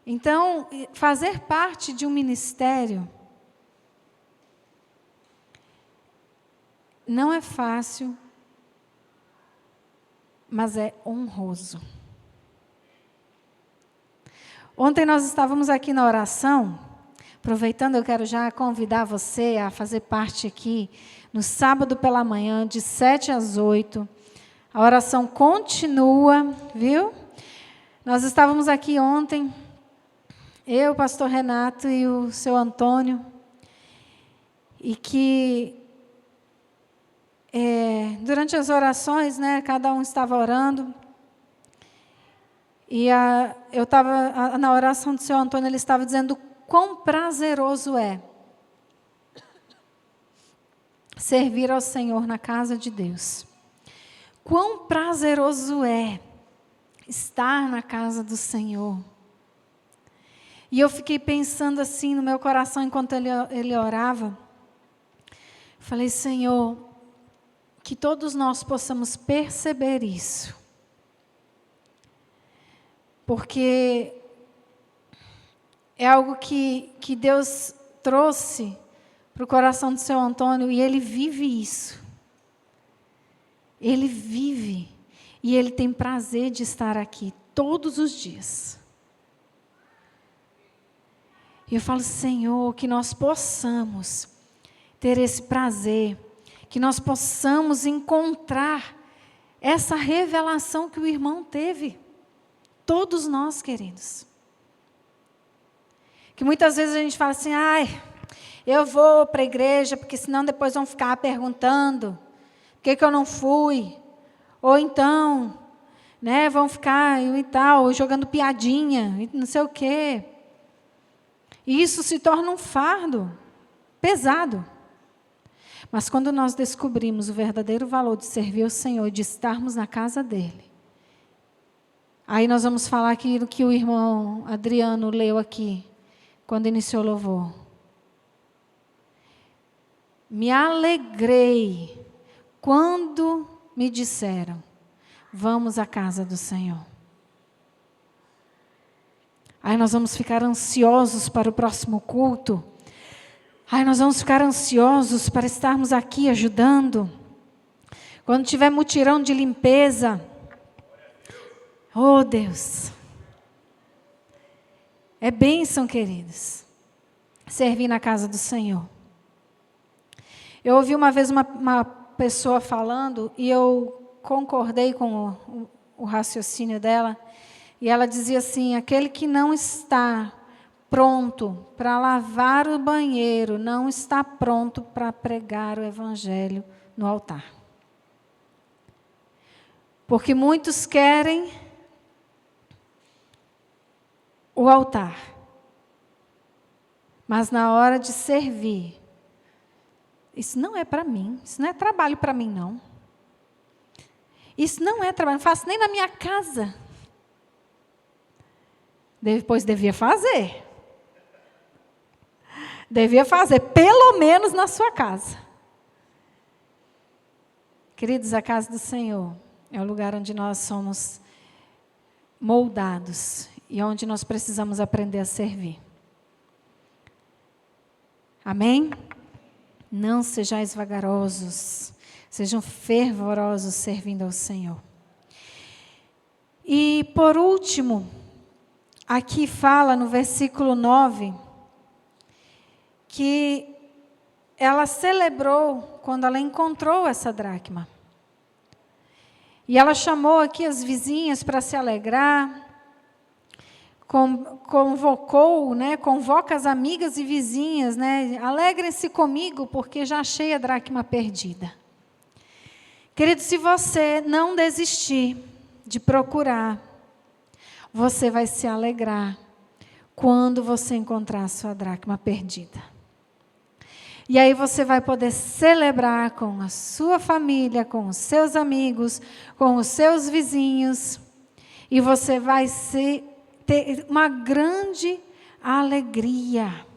Então, fazer parte de um ministério não é fácil, mas é honroso. Ontem nós estávamos aqui na oração, aproveitando, eu quero já convidar você a fazer parte aqui, no sábado pela manhã, de 7 às 8. A oração continua, viu? Nós estávamos aqui ontem, eu, o pastor Renato e o seu Antônio, e que durante as orações, né, cada um estava orando, e eu estava, na oração do seu Antônio, ele estava dizendo quão prazeroso é servir ao Senhor na casa de Deus. Quão prazeroso é estar na casa do Senhor. E eu fiquei pensando assim no meu coração enquanto ele orava. Falei, Senhor, que todos nós possamos perceber isso. Porque é algo que Deus trouxe para o coração do seu Antônio e ele vive isso. Ele vive e ele tem prazer de estar aqui todos os dias. E eu falo, Senhor, que nós possamos ter esse prazer, que nós possamos encontrar essa revelação que o irmão teve. Todos nós, queridos. Que muitas vezes a gente fala assim, ai, eu vou para a igreja, porque senão depois vão ficar perguntando por que eu não fui. Ou então, né, vão ficar e tal, jogando piadinha, e não sei o quê. E isso se torna um fardo pesado. Mas quando nós descobrimos o verdadeiro valor de servir ao Senhor, de estarmos na casa dEle, aí nós vamos falar aquilo que o irmão Adriano leu aqui, quando iniciou o louvor. Me alegrei quando me disseram, vamos à casa do Senhor. Aí nós vamos ficar ansiosos para o próximo culto. Aí nós vamos ficar ansiosos para estarmos aqui ajudando. Quando tiver mutirão de limpeza. Oh, Deus. É bênção, queridos. Servir na casa do Senhor. Eu ouvi uma vez uma pessoa falando e eu concordei com o raciocínio dela. E ela dizia assim, aquele que não está pronto para lavar o banheiro, não está pronto para pregar o evangelho no altar. Porque muitos querem o altar, mas na hora de servir, isso não é para mim, isso não é trabalho para mim, não. Isso não é trabalho, não faço nem na minha casa. Depois devia fazer. Devia fazer, pelo menos na sua casa. Queridos, a casa do Senhor é o lugar onde nós somos moldados e onde nós precisamos aprender a servir. Amém? Não sejais vagarosos, sejam fervorosos servindo ao Senhor. E por último, aqui fala no versículo 9, que ela celebrou quando ela encontrou essa dracma. E ela chamou aqui as vizinhas para se alegrar, convocou, né, convoca as amigas e vizinhas, né, alegrem-se comigo porque já achei a dracma perdida. Querido, se você não desistir de procurar, você vai se alegrar quando você encontrar a sua dracma perdida. E aí você vai poder celebrar com a sua família, com os seus amigos, com os seus vizinhos. E você vai ter uma grande alegria.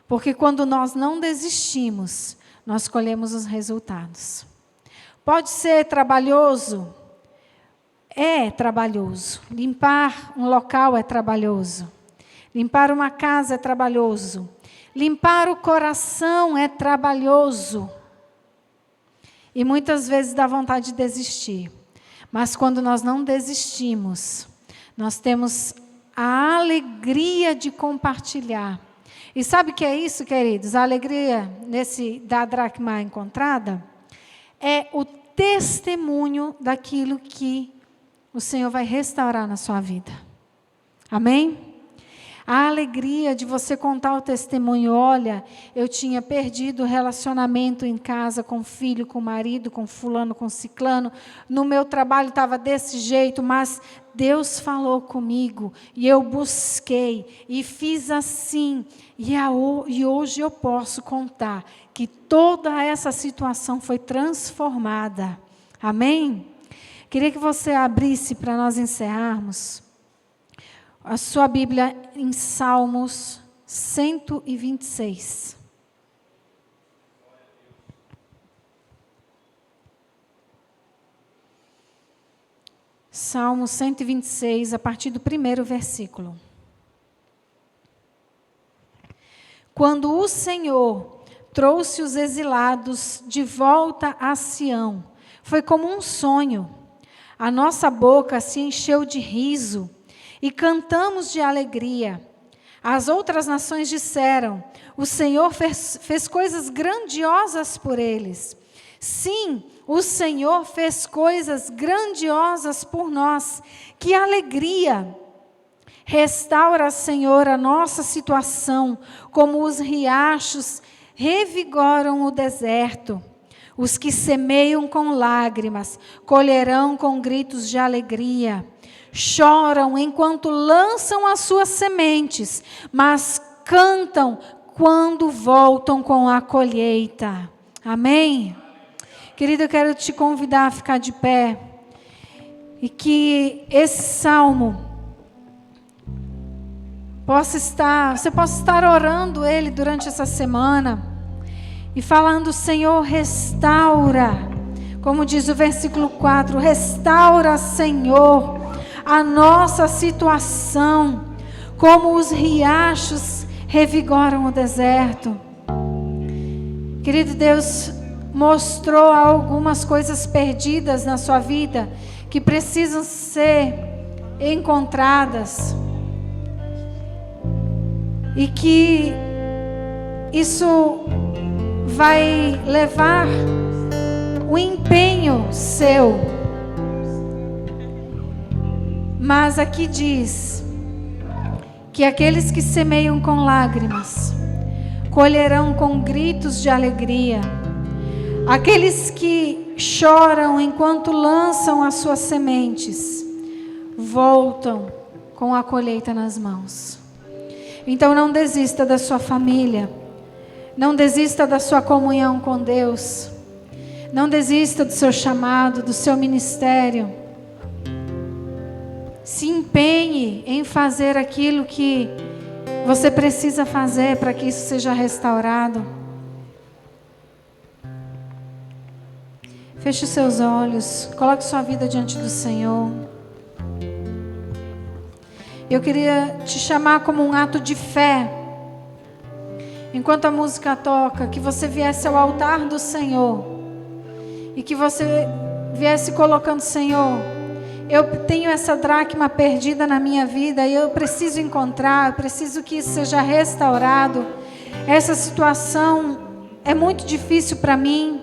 Porque quando nós não desistimos, nós colhemos os resultados. Pode ser trabalhoso? É trabalhoso. Limpar um local é trabalhoso. Limpar uma casa é trabalhoso. Limpar o coração é trabalhoso. E muitas vezes dá vontade de desistir. Mas quando nós não desistimos, nós temos a alegria de compartilhar. E sabe o que é isso, queridos? A alegria da dracma encontrada é o testemunho daquilo que o Senhor vai restaurar na sua vida. Amém? A alegria de você contar o testemunho, olha, eu tinha perdido o relacionamento em casa com o filho, com o marido, com fulano, com ciclano, no meu trabalho estava desse jeito, mas Deus falou comigo e eu busquei e fiz assim, e hoje eu posso contar que toda essa situação foi transformada. Amém? Queria que você abrisse para nós encerrarmos a sua Bíblia em Salmos 126. Salmo 126, a partir do 1º versículo. Quando o Senhor trouxe os exilados de volta a Sião, foi como um sonho. A nossa boca se encheu de riso e cantamos de alegria. As outras nações disseram, o Senhor fez coisas grandiosas por eles. Sim, o Senhor fez coisas grandiosas por nós. Que alegria! Restaura, Senhor, a nossa situação, como os riachos revigoram o deserto. Os que semeiam com lágrimas, colherão com gritos de alegria. Choram enquanto lançam as suas sementes, mas cantam quando voltam com a colheita. Amém? Querido, eu quero te convidar a ficar de pé. E que esse salmo você possa estar orando ele durante essa semana e falando: Senhor, restaura, como diz o versículo 4, restaura, Senhor, a nossa situação, como os riachos revigoram o deserto. Querido, Deus mostrou algumas coisas perdidas na sua vida que precisam ser encontradas. E que isso vai levar o empenho seu. Mas aqui diz que aqueles que semeiam com lágrimas colherão com gritos de alegria. Aqueles que choram enquanto lançam as suas sementes voltam com a colheita nas mãos. Então não desista da sua família, não desista da sua comunhão com Deus, não desista do seu chamado, do seu ministério. Se empenhe em fazer aquilo que você precisa fazer para que isso seja restaurado. Feche os seus olhos, coloque sua vida diante do Senhor. Eu queria te chamar como um ato de fé. Enquanto a música toca, que você viesse ao altar do Senhor. E que você viesse colocando: Senhor, eu tenho essa dracma perdida na minha vida e eu preciso encontrar, eu preciso que isso seja restaurado. Essa situação é muito difícil para mim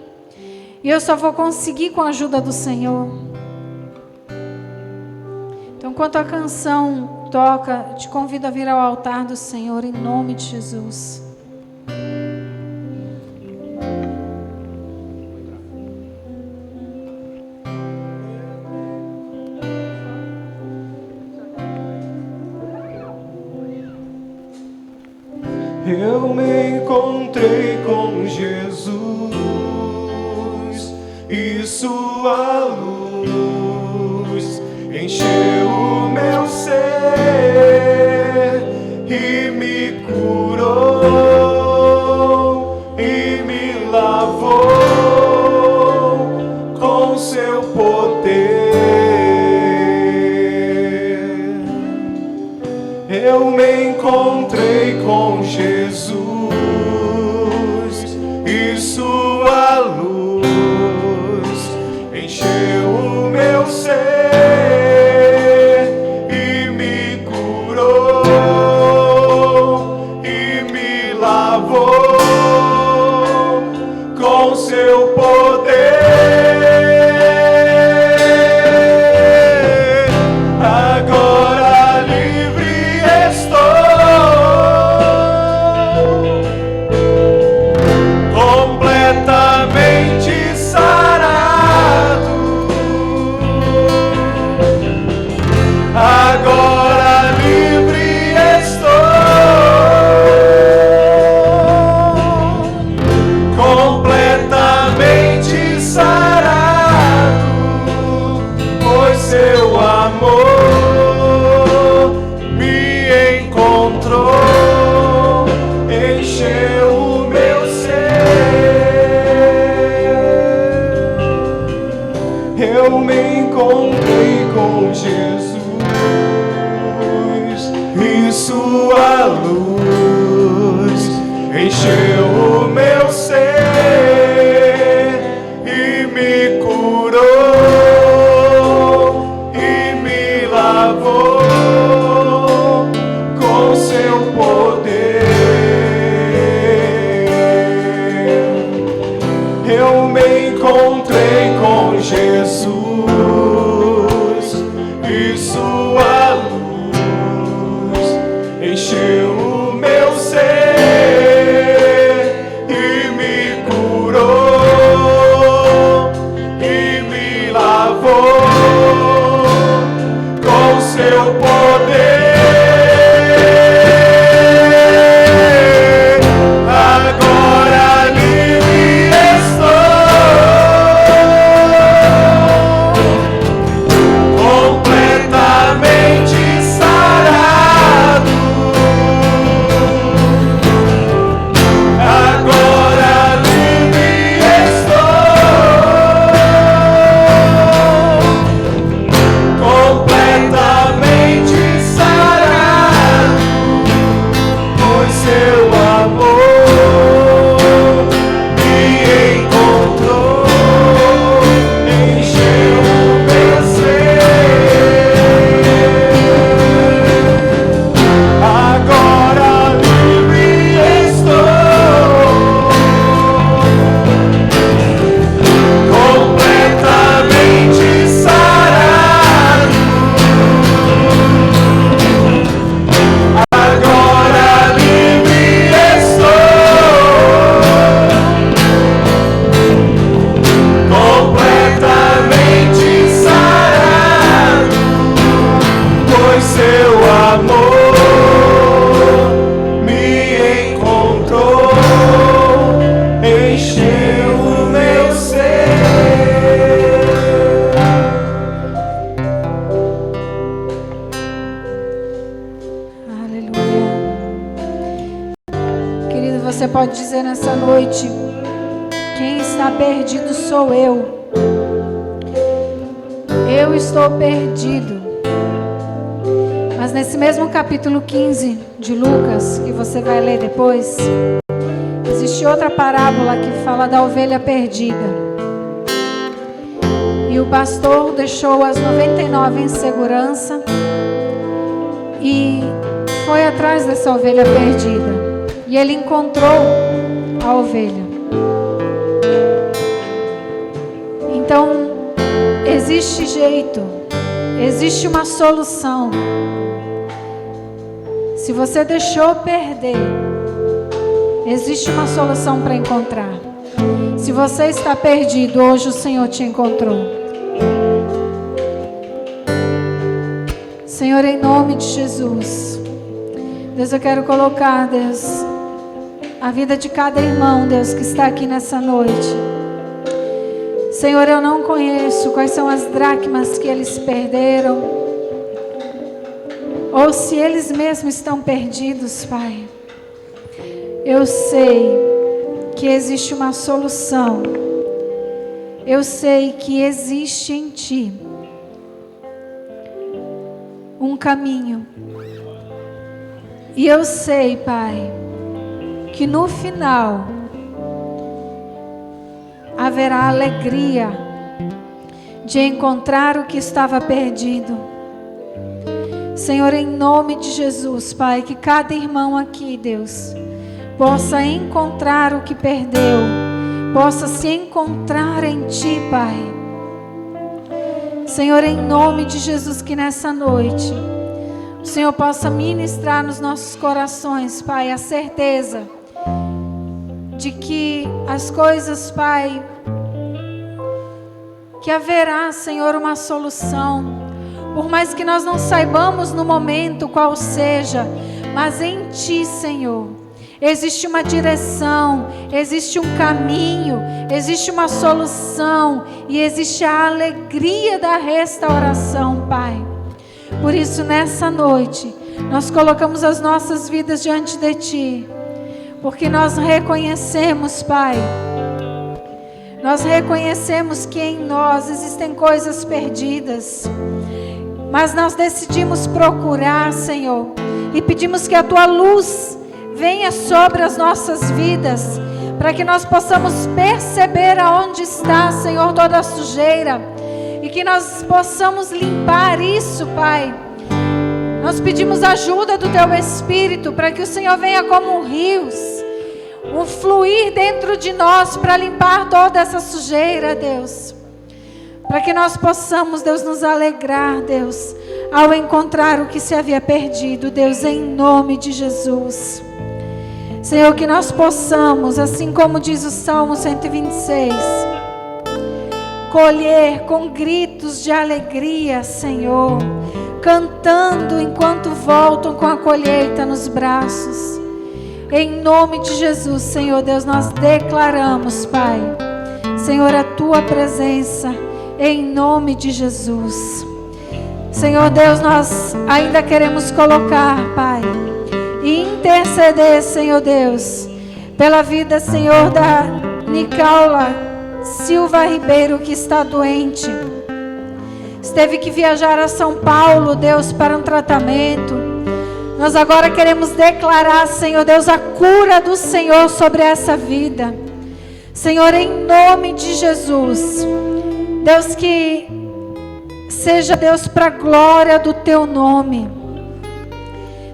e eu só vou conseguir com a ajuda do Senhor. Então, enquanto a canção toca, te convido a vir ao altar do Senhor em nome de Jesus. Eu me encontrei com Jesus e sua luz encheu o meu ser e me curou e me lavou com seu poder. Eu me encontrei com Jesus e sua luz encheu o meu ser e me curou e me lavou com seu poder. Agora livre estou, completamente sarado. Agora livre estou, completamente sarado, pois seu amor me encontrou, encheu o meu ser. Eu me encontrei com Jesus e sua luz encheu o meu ser e me curou e me lavou com seu poder. Eu me encontrei com Jesus e sua luz dizer nessa noite: quem está perdido sou eu. Eu estou perdido. Mas nesse mesmo capítulo 15 de Lucas, que você vai ler depois, existe outra parábola que fala da ovelha perdida. E o pastor deixou as 99 em segurança e foi atrás dessa ovelha perdida. E ele encontrou a ovelha. Então, existe jeito, existe uma solução. Se você deixou perder, existe uma solução para encontrar. Se você está perdido, hoje o Senhor te encontrou. Senhor, em nome de Jesus, Deus, eu quero colocar, Deus, a vida de cada irmão, Deus, que está aqui nessa noite. Senhor, eu não conheço quais são as dracmas que eles perderam, ou se eles mesmos estão perdidos, Pai. Eu sei que existe uma solução. Eu sei que existe em Ti um caminho. E eu sei, Pai, que no final haverá alegria de encontrar o que estava perdido. Senhor, em nome de Jesus, Pai, que cada irmão aqui, Deus, possa encontrar o que perdeu, possa se encontrar em Ti, Pai. Senhor, em nome de Jesus, que nessa noite o Senhor possa ministrar nos nossos corações, Pai, a certeza de que as coisas, Pai, que haverá, Senhor, uma solução. Por mais que nós não saibamos no momento qual seja, mas em Ti, Senhor, existe uma direção, existe um caminho, existe uma solução e existe a alegria da restauração, Pai. Por isso, nessa noite, nós colocamos as nossas vidas diante de Ti, porque nós reconhecemos, Pai, nós reconhecemos que em nós existem coisas perdidas, mas nós decidimos procurar, Senhor, e pedimos que a Tua luz venha sobre as nossas vidas, para que nós possamos perceber aonde está, Senhor, toda a sujeira, e que nós possamos limpar isso, Pai. Nós pedimos ajuda do Teu Espírito, para que o Senhor venha como rios, um fluir dentro de nós, para limpar toda essa sujeira, Deus. Para que nós possamos, Deus, nos alegrar, Deus, ao encontrar o que se havia perdido, Deus, em nome de Jesus. Senhor, que nós possamos, assim como diz o Salmo 126, colher com gritos de alegria, Senhor, cantando enquanto voltam com a colheita nos braços. Em nome de Jesus, Senhor Deus, nós declaramos, Pai, Senhor, a Tua presença, em nome de Jesus. Senhor Deus, nós ainda queremos colocar, Pai, e interceder, Senhor Deus, pela vida, Senhor, da Nicaula Silva Ribeiro, que está doente. Teve que viajar a São Paulo, Deus, para um tratamento. Nós agora queremos declarar, Senhor Deus, a cura do Senhor sobre essa vida. Senhor, em nome de Jesus, Deus, que seja, Deus, para a glória do Teu nome.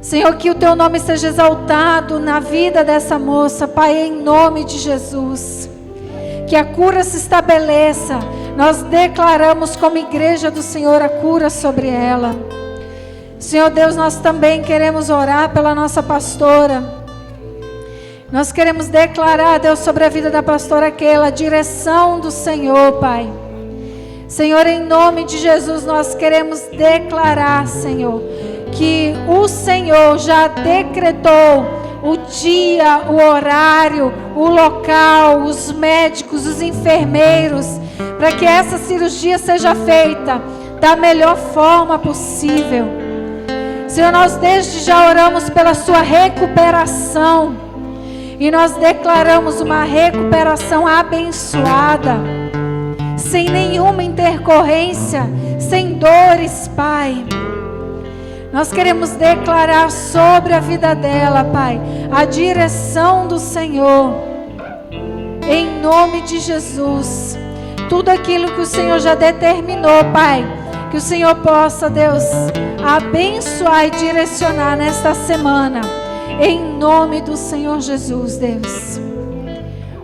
Senhor, que o Teu nome seja exaltado na vida dessa moça, Pai, em nome de Jesus. Que a cura se estabeleça. Nós declaramos como igreja do Senhor a cura sobre ela. Senhor Deus, nós também queremos orar pela nossa pastora. Nós queremos declarar, Deus, sobre a vida da pastora Keila, a direção do Senhor, Pai. Senhor, em nome de Jesus, nós queremos declarar, Senhor, que o Senhor já decretou o dia, o horário, o local, os médicos, os enfermeiros, para que essa cirurgia seja feita da melhor forma possível. Senhor, nós desde já oramos pela sua recuperação. E nós declaramos uma recuperação abençoada, sem nenhuma intercorrência, sem dores, Pai. Nós queremos declarar sobre a vida dela, Pai, a direção do Senhor. Em nome de Jesus. Tudo aquilo que o Senhor já determinou, Pai, que o Senhor possa, Deus, abençoar e direcionar nesta semana. Em nome do Senhor Jesus, Deus.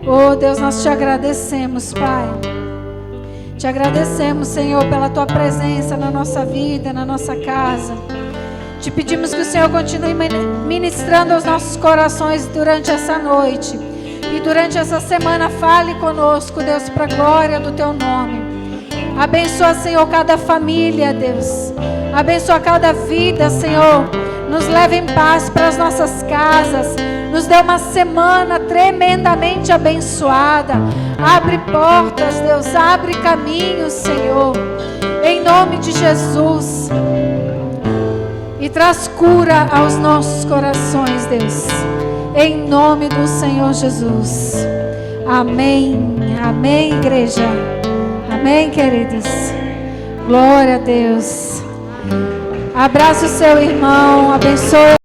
Oh, Deus, nós te agradecemos, Pai. Te agradecemos, Senhor, pela Tua presença na nossa vida, na nossa casa. Te pedimos que o Senhor continue ministrando aos nossos corações durante essa noite. E durante essa semana fale conosco, Deus, para a glória do Teu nome. Abençoa, Senhor, cada família, Deus. Abençoa cada vida, Senhor. Nos leve em paz para as nossas casas. Nos dê uma semana tremendamente abençoada. Abre portas, Deus. Abre caminhos, Senhor. Em nome de Jesus. E traz cura aos nossos corações, Deus. Em nome do Senhor Jesus. Amém. Amém, igreja. Amém, queridos. Glória a Deus. Abraça o seu irmão. Abençoe